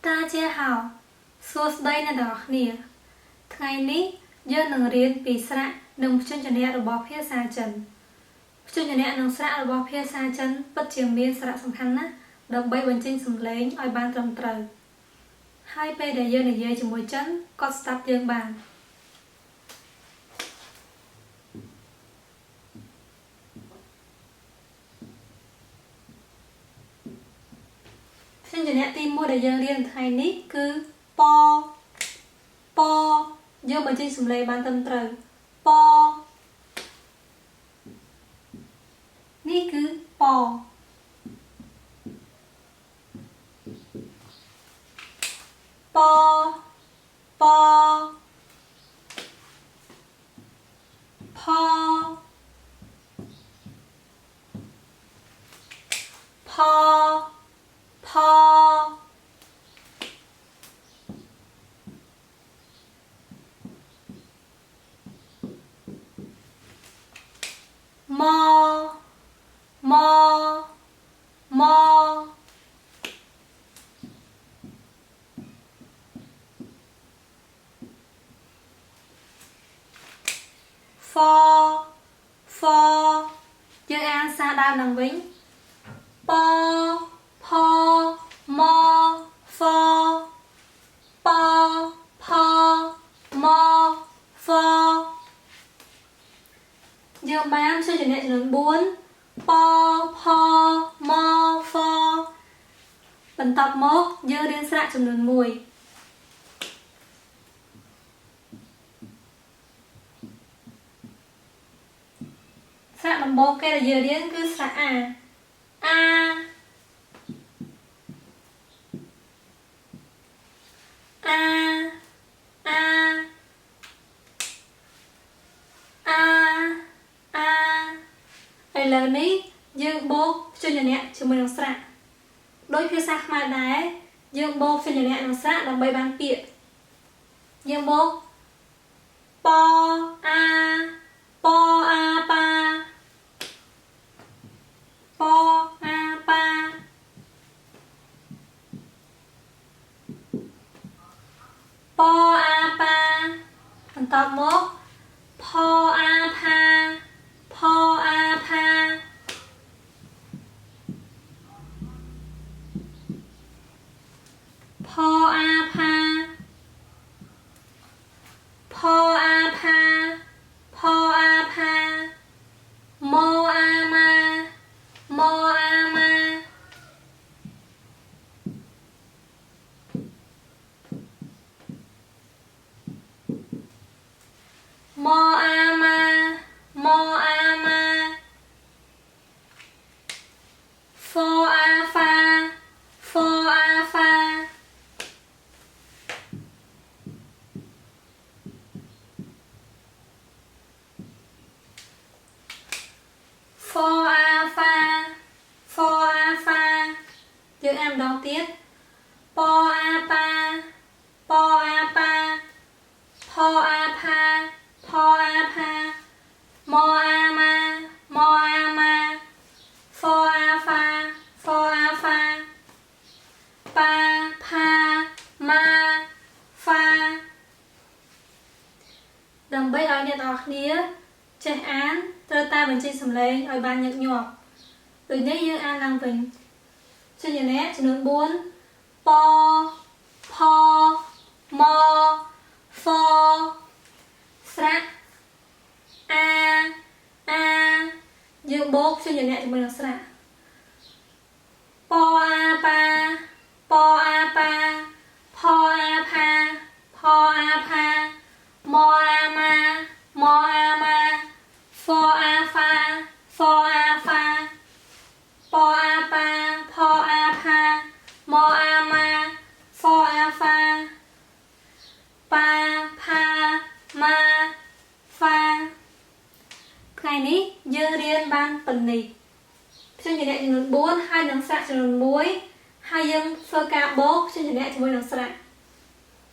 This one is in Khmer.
តាជាហៅសួស្តីអ្នកទាំងអស់គ្នាថ្ងៃនេះយើងនឹងរៀនពីស្រៈនិងព្យញ្ជនៈរបស់ភាសាចិនព្យញ្ជនៈនិងស្រៈរបស់ភាសាចិនពិតជាមានសារៈសំខាន់ណាស់ដើម្បីបញ្ចេញសំឡេងឲ្យបានត្រឹមត្រូវហើយពេលដែលយើងនិយាយជាមួយចិនគាត់ស្ដាប់យើងបានព្យញ្ជនៈទី1ដែលយើងរៀនថ្ងៃនេះគឺប៉យើងបញ្ចេញសំឡេងបានត្រឹមត្រូវប៉នេះគឺប៉ហ្វយើងអានសារដើមឡើងវិញប៉ផម៉ហ្វប៉ផម៉ហ្វយើងបានព្យញ្ជនៈចំនួន4ប៉ផម៉ហ្វបន្ទាប់មកយើងរៀនស្រៈចំនួន1ស្រៈដំបូងគេដែលយើងរៀនគឺស្រៈអាឥឡូវនេះយើងបូកព្យញ្ជនៈជាមួយនឹងស្រៈដោយភាសាខ្មែរដែរយើងបូកព្យញ្ជនៈនិងស្រៈដើម្បីបានពាក្យយើងបូកប៉អាប៉ាបន្ទាប់មកផអាផាផអាផាផអាផាផអាផាផអាផាម៉អាម៉ាម៉អាម៉ាម៉អាម៉ាម៉អាម៉ាហ្វអាហ្វាហ្វអាហ្វាហ្វអាហ្វាហ្វអាហ្វាយើងអានម្ដងទៀតប៉អាប៉ាប៉អាប៉ាផអាផាផអាផាម៉អាម៉ាម៉អាម៉ាហ្វអាហ្វាហ្វអាហ្វាប៉ាផាម៉ាហ្វាដើម្បីឲ្យអ្នកទាំងអស់គ្នាចេះអានត្រូវតែបញ្ចេញសំឡេងឲ្យបានញឹកញាប់ដូចនេះយើងអានឡើងវិញព្យញ្ជនៈចំនួន4ប៉ផម៉ហ្វស្រៈអាយើងបូកព្យញ្ជនៈជាមួយនឹងស្រៈប៉អាប៉ាប៉អាប៉ាផអាផាផអាផាម៉អាម៉ាម៉អាម៉ាហ្វអាហ្វាហ្វអាហ្វាប៉អាប៉ាផអាផាម៉អាម៉ាហ្វអាហ្វាប៉ាផាម៉ាហ្វាថ្ងៃនេះយើងរៀនបានប៉ុណ្ណេះព្យញ្ជនៈចំនួន4ហើយនិងស្រៈចំនួន1ហើយយើងធ្វើការបូកព្យញ្ជនៈជាមួយនឹងស្រៈ